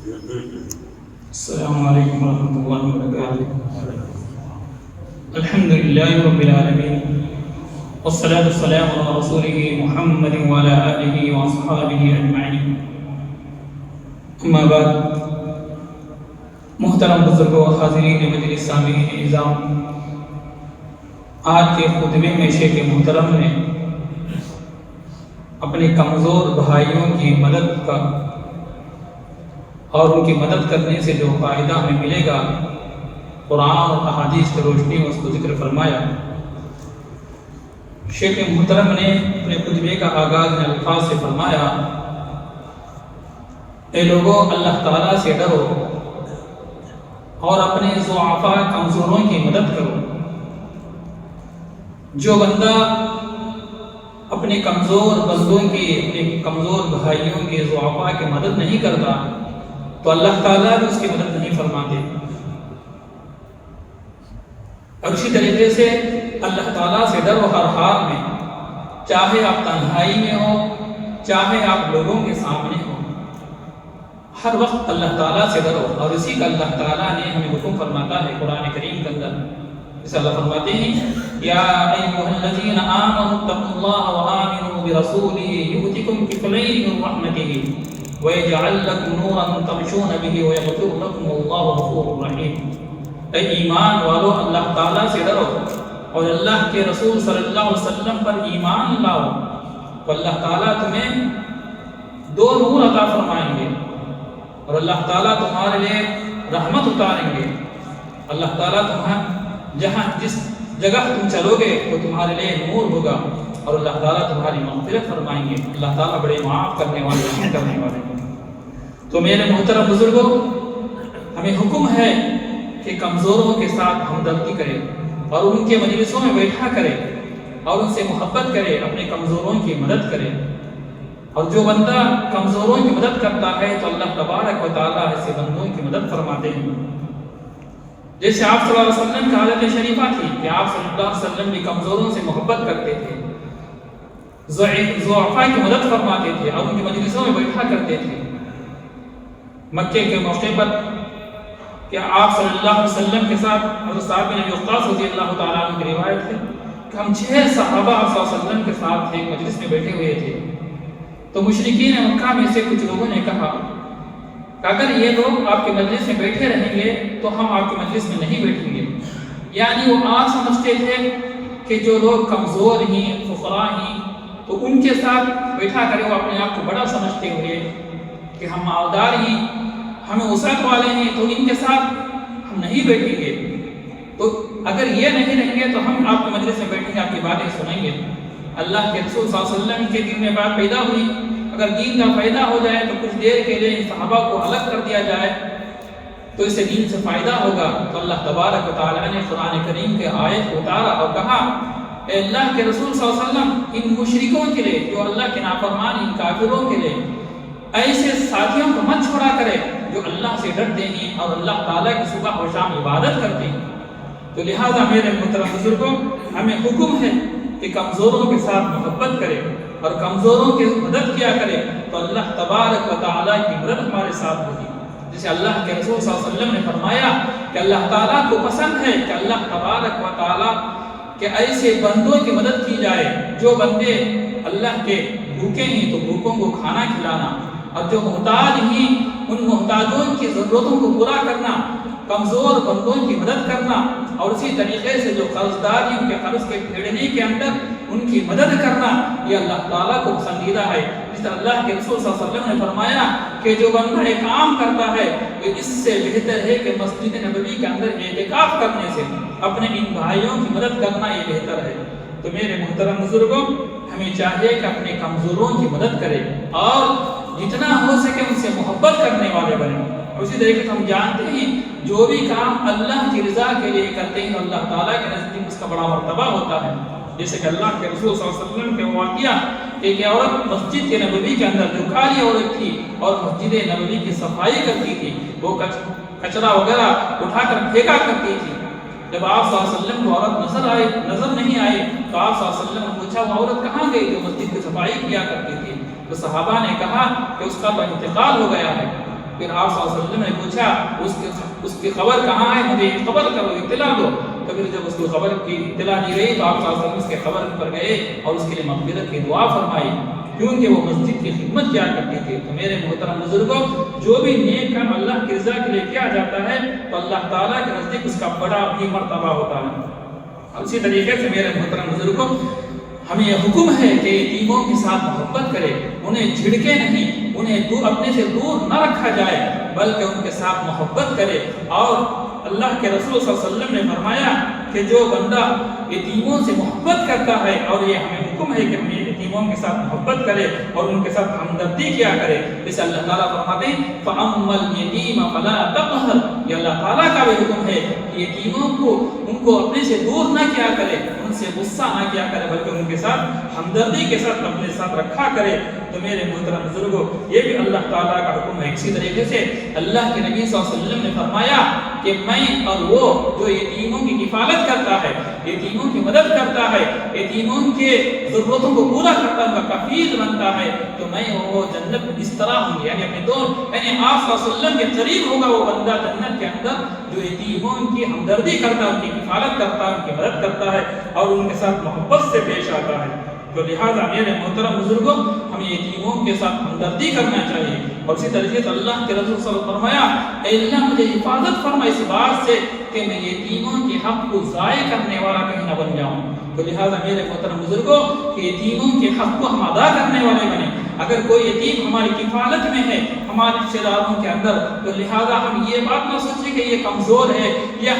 السلام علیکم ورحمۃ اللہ وبرکاتہ۔ الحمد للہ رب العالمین والصلاة والسلام علی رسولہ محمد وعلی آلہ واصحابہ اجمعین، اما بعد۔ محترم بزرگوں و حاضرین مجلس سامعین اعظام، آج کے خطبے میں شیخ محترم نے اپنے کمزور بھائیوں کی مدد کا اور ان کی مدد کرنے سے جو فائدہ ہمیں ملے گا قرآن اور احادیث کی روشنی میں اس کو ذکر فرمایا۔ شیخ محترم نے اپنے خطبے کا آغاز میں الفاظ سے فرمایا، اے لوگوں، اللہ تعالیٰ سے ڈرو اور اپنے ضعفاء کمزوروں کی مدد کرو۔ جو بندہ اپنے کمزور بندوں کی، اپنے کمزور بھائیوں کے ضعفاء کی مدد نہیں کرتا تو اللہ تعالیٰ بھی اس کی مدد نہیں فرماتے۔ اور اسی طریقے سے اللہ تعالیٰ سے ڈرو ہر حال میں، چاہے آپ تنہائی میں ہو، چاہے آپ لوگوں کے سامنے ہو، ہر وقت اللہ تعالیٰ سے ڈرو۔ اور اسی کا اللہ تعالیٰ نے ہمیں حکم فرماتا ہے قرآن کریم کے اندر، جسے اللہ فرماتے ہیں، یا ایھا الذین آمنوا اتقوا اللہ وآمنوا برسولہ یؤتکم کفلین من رحمتہ وَيَجْعَلْ لَكُمْ نُورًا تَمْشُونَ بِهِ وَيَغْفِرْ لَكُمْ وَاللَّهُ غَفُورٌ رَحِيمٌ۔ اے ایمان والو، اللہ تعالیٰ سے ڈرو اور اللہ کے رسول صلی اللہ علیہ وسلم پر ایمان لاؤ تو اللہ تعالیٰ تمہیں دو نور عطا فرمائیں گے اور اللہ تعالیٰ تمہارے لیے رحمت اتاریں گے۔ اللہ تعالیٰ جس جگہ تم چلو گے وہ تمہارے لیے نور ہوگا اور اللہ تعالیٰ تمہاری مغفرت فرمائیں گے۔ اللہ تعالیٰ بڑے معاف کرنے والے، رحم کرنے والے ہیں۔ تو میرے محترم بزرگوں، ہمیں حکم ہے کہ کمزوروں کے ساتھ ہمدردی کرے اور ان کے مجلسوں میں بیٹھا کرے اور ان سے محبت کرے، اپنے کمزوروں کی مدد کرے۔ اور جو بندہ کمزوروں کی مدد کرتا ہے تو اللہ تبارک و تعالیٰ ایسے بندوں کی مدد فرماتے ہیں۔ جیسے آپ صلی اللہ علیہ وسلم کی حالت شریفہ تھی کہ آپ صلی اللہ علیہ وسلم بھی کمزوروں سے محبت کرتے تھے، ضعفاء کی مدد فرماتے تھے اور ان کی مجلسوں میں بیٹھا کرتے تھے۔ مکے کے موقع پر کہ آپ صلی اللہ علیہ وسلم کے ساتھ حضرت صاحب بن ابی وقاص رضی اللہ تعالیٰ عنہ کی روایت ہے کہ ہم 6 صحابہ آپ صلی اللہ علیہ وسلم کے ساتھ تھے، مجلس میں بیٹھے ہوئے تھے۔ تو مشرکین مکہ میں سے کچھ لوگوں نے کہا کہ اگر یہ لوگ آپ کے مجلس میں بیٹھے رہیں گے تو ہم آپ کے مجلس میں نہیں بیٹھیں گے۔ یعنی وہ آج سمجھتے تھے کہ جو لوگ کمزور ہیں، فقراء ہیں، تو ان کے ساتھ بیٹھا کرے، وہ اپنے آپ کو بڑا سمجھتے ہوئے کہ ہم مالدار ہیں، ہمیں وسعت والے ہیں، تو ان کے ساتھ ہم نہیں بیٹھیں گے۔ تو اگر یہ نہیں رہیں گے تو ہم آپ کے مجلس میں بیٹھیں گے، آپ کی باتیں سنیں گے۔ اللہ کے رسول صلی اللہ علیہ وسلم کے دل میں بات پیدا ہوئی، اگر دین کا فائدہ ہو جائے تو کچھ دیر کے لیے صحابہ کو الگ کر دیا جائے تو اس سے دین سے فائدہ ہوگا۔ تو اللہ تبارک و تعالیٰ نے قرآن کریم کے آیت کو اتارا اور کہا، اے اللہ کے رسول صلی اللہ علیہ وسلم، ان مشرکوں کے لیے، جو اللہ کے نافرمان، ان کافروں کے لیے ایسے ساتھیوں کو مت چھوڑا کرے جو اللہ سے ڈرتے ہیں اور اللہ تعالیٰ کی صبح و شام عبادت کرتے ہیں۔ تو لہٰذا میرے محترم بزرگوں، ہمیں حکم ہے کہ کمزوروں کے ساتھ محبت کرے اور کمزوروں کی مدد کیا کرے تو اللہ تبارک و تعالیٰ کی مدد ہمارے ساتھ ہوگی۔ جسے اللہ کے رسول صلی اللہ علیہ وسلم نے فرمایا کہ اللہ تعالیٰ کو پسند ہے کہ اللہ تبارک و تعالیٰ کہ ایسے بندوں کی مدد کی جائے، جو بندے اللہ کے بھوکے ہیں تو بھوکوں کو کھانا کھلانا، اور جو محتاج ہیں ان محتاجوں کی ضرورتوں کو پورا کرنا، کمزور بندوں کی مدد کرنا، اور اسی طریقے سے جو قرض دار ہیں ان کے قرض کے پھیڑنے کے اندر ان کی مدد کرنا، یہ اللہ تعالیٰ کو پسندیدہ ہے۔ جس طرح اللہ کے رسول صلی اللہ علیہ وسلم نے فرمایا کہ جو بندہ ایک کام کرتا ہے وہ اس سے بہتر ہے کہ مسجد نبوی کے اندر اعتکاف کرنے سے اپنے ان بھائیوں کی مدد کرنا یہ بہتر ہے۔ تو میرے محترم بزرگوں، ہمیں چاہیے کہ اپنے کمزوروں کی مدد کریں اور جتنا ہو سکے ان سے محبت کرنے والے بنیں۔ اور اسی طریقے سے ہم جانتے ہیں جو بھی کام اللہ کی رضا کے لیے کرتے ہیں اللہ تعالیٰ کے نزدیک اس کا بڑا مرتبہ ہوتا ہے۔ جیسے کہ اللہ کے رسول صلی اللہ علیہ وسلم کے واقعہ کہ ایک عورت مسجد کے نبوی کے اندر جو کالی عورت تھی اور مسجد نبوی کی صفائی کرتی تھی، وہ کچرا وغیرہ اٹھا کر پھینکا کرتی تھی۔ جب آپ صلی اللہ علیہ وسلم کو عورت نظر نہیں آئی تو آپ صلی اللہ علیہ وسلم نے پوچھا وہ عورت کہاں گئی جو مسجد کی صفائی کیا کرتی تھی؟ تو صحابہ نے کہا کہ اس کا تو انتقال ہو گیا ہے۔ پھر آپ صلی اللہ علیہ وسلم نے پوچھا اس کی خبر کہاں ہے، مجھے خبر کرو، اطلاع دو۔ تو پھر جب اس کو خبر کی اطلاع دی گئی تو آپ صلی اللہ علیہ وسلم اس کے خبر پر گئے اور اس کے لیے مغفرت کی دعا فرمائی، کیونکہ وہ مسجد کی خدمت کیا کرتی تھی۔ تو میرے محترم بزرگوں، جو بھی نیک کام اللہ کی رضا کے لیے کیا جاتا ہے تو اللہ تعالیٰ کے نزدیک اس کا بڑا بھی مرتبہ ہوتا ہے۔ اور اسی طریقے سے میرے محترم بزرگوں، ہمیں یہ حکم ہے کہ یتیموں کے ساتھ محبت کرے، انہیں جھڑکے نہیں، انہیں اپنے سے دور نہ رکھا جائے بلکہ ان کے ساتھ محبت کرے۔ اور اللہ کے رسول صلی اللہ علیہ وسلم نے فرمایا کہ جو بندہ یتیموں سے محبت کرتا ہے، اور یہ ہمیں حکم ہے کہ ہم یتیموں کے ساتھ محبت کرے اور ان کے ساتھ ہمدردی کیا کرے، جیسے اللہ تعالیٰ فرماتے ہیں فَأَمَّا الْيَتِيمَ فَلَا تَقْهَرْ، یہ اللہ تعالیٰ کا بھی حکم ہے کہ یتیموں کو ان کو اپنے سے دور نہ کیا کرے، ان سے غصہ نہ کیا کرے بلکہ ان کے ساتھ ہمدردی کے ساتھ اپنے ساتھ رکھا کرے۔ تو میرے محترم بزرگوں، یہ بھی اللہ تعالیٰ کا حکم ہے۔ اسی طریقے سے اللہ کے نبی صلی اللہ علیہ وسلم نے فرمایا کہ میں اور وہ جو یتیموں کی کفالت کرتا ہے، یتیموں کی مدد کرتا ہے، یتیموں کے ضرورتوں کو پورا کرتا ہے، ان کا کفیل بنتا ہے، تو میں وہ جنت میں اس طرح ہوں گے، یعنی اپنے یعنی آپ صلی اللہ علیہ وسلم کے قریب ہوگا وہ بندہ جنت کے اندر جو یتیموں کی ہمدردی کرتا ہے، ان کی کفالت کرتا ہے، ان کی مدد کرتا ہے اور ان کے ساتھ محبت سے پیش آتا ہے۔ تو لہٰذا میرے محترم بزرگوں، ہمیں یتیموں کے ساتھ ہمدردی کرنا چاہیے۔ اور اسی طریقے سے اللہ کے رسول صلی اللہ علیہ وسلم نے فرمایا اے اللہ مجھے حفاظت فرما اس بات سے کہ میں یتیموں کے حق کو ضائع کرنے والا کہیں نہ بن جاؤں۔ تو لہٰذا میرے محترم بزرگوں، کہ یتیموں کے حق کو ہم ادا کرنے والے بنیں۔ اگر کوئی یتیم ہماری کفالت میں ہے ہمارے رشتہ داروں کے اندر، تو لہٰذا ہم یہ بات نہ سوچیں کہ یہ کمزور ہے، یا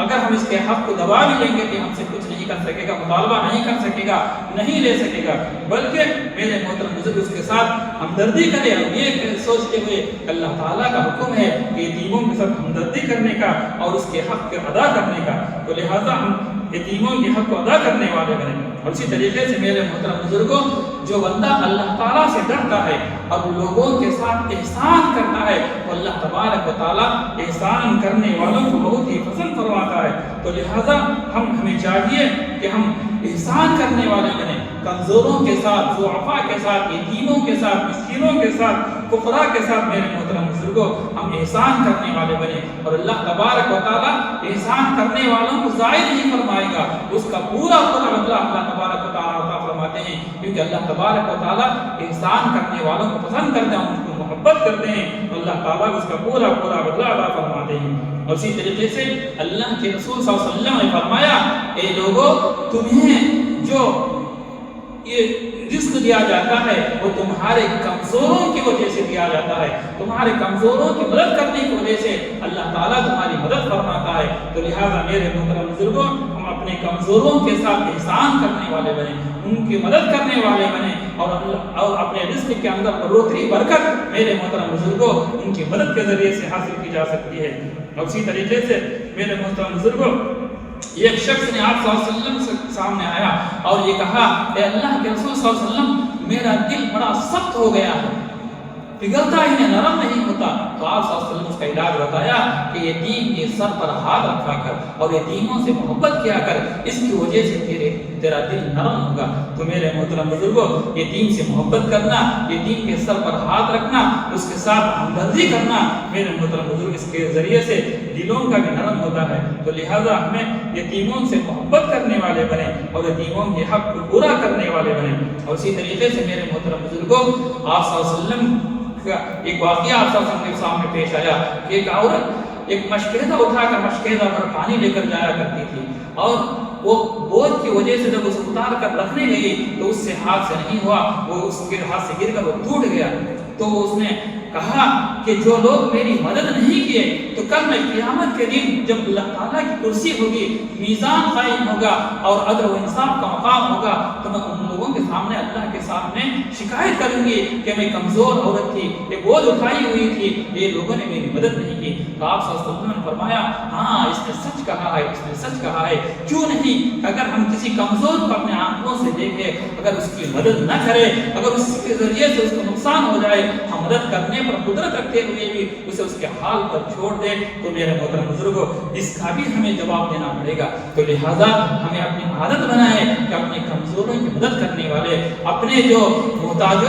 اگر ہم اس کے حق کو دبا بھی لیں گے کہ ہم سے کچھ نہیں کر سکے گا، مطالبہ نہیں کر سکے گا، نہیں لے سکے گا، بلکہ میرے محترم بزرگ اس کے ساتھ ہمدردی کرے۔ ہم یہ سوچتے ہوئے اللہ تعالیٰ کا حکم ہے کہ یتیموں کے ساتھ ہمدردی کرنے کا اور اس کے حق کو ادا کرنے کا، تو لہٰذا ہم یتیموں کے حق کو ادا کرنے والے بنیں۔ اور اسی طریقے سے میرے محترم بزرگوں، جو بندہ اللہ تعالیٰ سے ڈرتا ہے اور لوگوں کے ساتھ احسان کرتا ہے تو اللہ تبارک و تعالیٰ احسان کرنے والوں کو بہت ہی پسند فرماتا ہے۔ تو لہٰذا ہمیں چاہیے کہ ہم احسان کرنے والے بنیں، کمزوروں کے ساتھ، ضعفاء کے ساتھ، یتیموں کے ساتھ، مسکینوں کے ساتھ، فقراء کے ساتھ میرے محترم بزرگوں ہم احسان کرنے والے بنیں، اور اللہ تبارک و تعالیٰ احسان کرنے والوں کو ضائع نہیں فرمائے گا، اس کا پورا بدلہ اللہ تبارک و تعالیٰ عطا فرماتے ہیں، کیونکہ اللہ تبارک و تعالیٰ احسان کرنے والوں کو پسند کرتے ہیں، ان کو محبت کرتے ہیں، اللہ تعالیٰ اس کا پورا بدلہ عطا فرماتے ہیں۔ اور اسی طریقے سے اللہ کے رسول صلی اللہ علیہ وسلم نے فرمایا اے لوگوں، تمہیں جو یہ رزق دیا جاتا ہے وہ تمہارے کمزوروں کی وجہ سے دیا جاتا ہے، تمہارے کمزوروں کی مدد کرنے کی وجہ سے اللہ تعالیٰ تمہاری مدد فرماتا ہے۔ تو لہٰذا میرے محترم بزرگوں، ہم اپنے کمزوروں کے ساتھ احسان کرنے والے بنیں، ان کی مدد کرنے والے بنیں، اور اپنے رزق کے اندر بڑھوتری برکت میرے محترم بزرگوں ان کی مدد کے ذریعے سے حاصل کی جا سکتی ہے۔ اور اسی طریقے سے میرے محترم بزرگوں، ایک شخص نے آپ صلی اللہ علیہ وسلم کے سامنے آیا اور یہ کہا اے اللہ کے رسول صلی اللہ علیہ وسلم، میرا دل بڑا سخت ہو گیا ہے، پگھلتا ہی نہیں، نرم نہیں ہوتا۔ تو آپ صلی اللہ علیہ وسلم اس کا علاج بتایا کہ یتیم کے سر پر ہاتھ رکھا کر اور یتیموں سے محبت کیا کر، اس کی وجہ سے تیرا دل نرم ہوگا۔ تو میرے محترم بزرگوں، یتیم سے محبت کرنا، یتیم کے سر پر ہاتھ رکھنا، اس کے ساتھ ہمدردی کرنا، میرے محترم بزرگ اس کے ذریعے سے دلوں کا بھی نرم ہوتا ہے۔ تو لہٰذا ہمیں یتیموں سے محبت کرنے والے بنیں اور یتیموں کے حق کو پورا کرنے والے بنیں۔ اور اسی طریقے سے میرے محترم بزرگوں، آپ صلی اللہ علیہ وسلم ایک واقعہ آپ صلی اللہ علیہ وسلم کے سامنے پیش آیا کہ ایک عورت ایک مشکیزہ اٹھا کر مشکیزہ پر پانی لے کر جایا کرتی تھی، اور وہ بوجھ کی وجہ سے جب اسے اتار کر رکھنے گئی تو اس سے ہاتھ سے نہیں ہوا، وہ اس کے ہاتھ سے گر کر وہ ٹوٹ گیا۔ تو اس نے کہا کہ جو لوگ میری مدد نہیں کیے تو کل میں قیامت کے دن جب اللہ تعالیٰ کی کرسی ہوگی، میزان قائم ہوگا اور عدل و انصاف کا مقام ہوگا، تو میں ان لوگوں کے سامنے اللہ کے سامنے شکایت کروں گی کہ میں کمزور عورت تھی، یہ بوجھ اٹھائی ہوئی تھی، یہ لوگوں نے میری مدد نہیں کی۔ تو آپ صلی اللہ علیہ وسلم نے فرمایا ہاں اس نے سچ کہا ہے، اس نے سچ کہا ہے۔ کیوں نہیں، اگر ہم کسی کمزور کو اپنے آنکھوں سے دیکھیں، اگر اس کی مدد نہ کرے، اگر اس کے ذریعے سے اس کو نقصان ہو جائے، ہم مدد کرنے پر قدرت رکھتے ہوئے بھی اسے اس کے حال پر چھوڑ دے، تو میرے محترم بزرگوں اس کا بھی ہمیں جواب دینا پڑے گا۔ تو لہٰذا ہمیں اپنی عادت بنائے کہ اپنے کمزوروں کی مدد کرنے والے، اپنے جو محتاج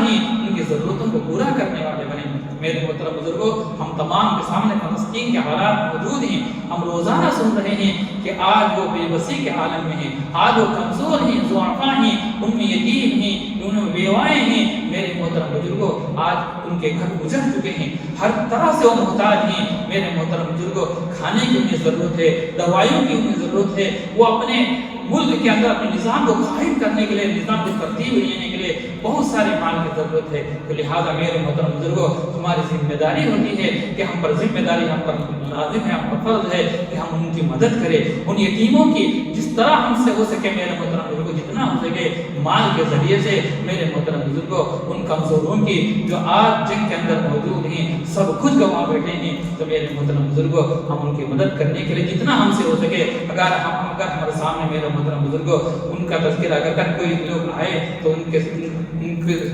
ہیں ان کی ضرورتوں کو پورا کرنے والے بنیں۔ میرے محترم بزرگوں، ہم تمام کے سامنے فلسطین کے حالات موجود ہیں، ہم روزانہ سن رہے ہیں کہ آج وہ بے بسی کے عالم میں ہیں، آج وہ کمزور ہیں، ضعفاء ہیں، ان میں یتیم ہیں، ان میں بیوائیں ہیں۔ میرے محترم بزرگوں، آج ان کے گھر گزر چکے ہیں، ہر طرح سے وہ محتاج ہیں۔ میرے محترم بزرگوں، کھانے کی انہیں ضرورت ہے، دوائیوں کی انہیں ضرورت ہے، وہ اپنے ملک کے اندر اپنے نظام کو قائم کرنے کے لیے، نظام کی ترتیب لینے کے لیے بہت سارے مال کی ضرورت ہے۔ تو لہٰذا میرے محترم بزرگوں، ہماری ذمہ داری ہوتی ہے کہ ہم پر ذمہ داری، ہم پر لازم ہے، ہم پر فرض ہے کہ ہم ان کی مدد کریں، ان یتیموں کی جس طرح ہم سے ہو سکے۔ میرے محترم بزرگوں، جتنا ہو سکے مال کے ذریعے سے، میرے محترم بزرگوں، ان کمزوروں کی جو آج جنگ کے اندر موجود ہیں، سب کچھ گنوا بیٹھے ہیں، تو میرے محترم بزرگوں، ہم ان کی مدد کرنے کے لیے جتنا ہم سے ہو سکے، اگر ہمارے سامنے میرے محترم بزرگوں ان کا تذکرہ کر کوئی لوگ آئے تو ان کے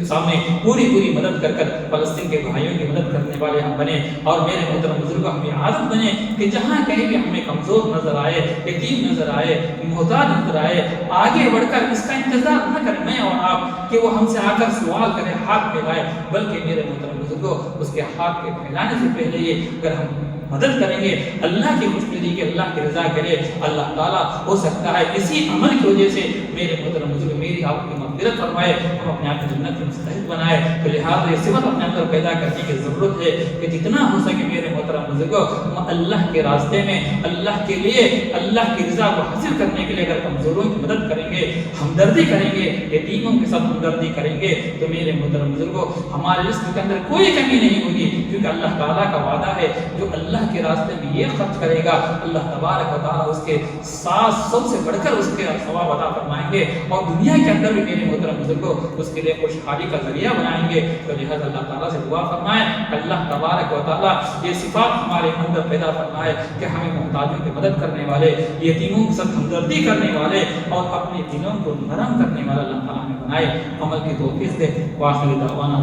سامنے پوری مدد کر فلسطین کے بھائیوں کی مدد کرنے والے ہم بنے۔ اور میرے محترم بزرگوں، ہمیں عادت بنے کہ جہاں کہیں بھی ہمیں کمزور نظر آئے، یتیم نظر آئے، محتاج نظر آئے، آگے بڑھ کر اس کا انتظار نہ کریں میں اور آپ کہ وہ ہم سے آ کر سوال کرے، ہاتھ پھیلائے، بلکہ میرے محترم بزرگوں، اس کے ہاتھ کے پھیلانے سے پہلے یہ اگر ہم مدد کریں گے، اللہ کی خوشنودی کی، اللہ کی رضا کرے، اللہ تعالیٰ ہو سکتا ہے اسی عمل کی وجہ سے میرے محترم بزرگ میری آپ کی مغفرت فرمائے، ہم اپنے آپ کو جنت کے مستحق بنائے۔ تو لہٰذا یہ صفت اپنے اندر پیدا کرنے کی ضرورت ہے کہ جتنا ہو سکے میرے محترم بزرگوں، ہم اللہ کے راستے میں، اللہ کے لیے، اللہ کی رضا کو حاصل کرنے کے لیے اگر کمزوروں کی مدد کریں گے، ہمدردی کریں گے، یتیموں کے ساتھ ہمدردی کریں گے، تو میرے محترم بزرگوں، ہمارے رزق کے اندر کوئی کمی نہیں ہوگی، کیونکہ اللہ تعالیٰ کا وعدہ ہے جو اللہ کے راستے میں یہ خرچ کرے گا، اللہ تبارک و تعالیٰ اس کے 700 سے بڑھ کر اس کے ثواب عطا فرمائیں گے، اور دنیا کے اندر بھی میرے محترم بزرگوں اس کے لیے خوشحالی کا ذریعہ بنائیں گے۔ تو لہٰذا اللہ تعالیٰ سے دعا فرمائیں، اللہ تبارک و تعالیٰ یہ صفات ہمارے اندر پیدا فرمائے کہ ہمیں محتاجوں کی مدد کرنے والے، یتیموں کے ساتھ ہمدردی کرنے والے، اور اپنے دلوں کو نرم کرنے والا اللہ تعالیٰ ہمیں بنائے، عمل کی توفیق دے۔ وآخر دعوانا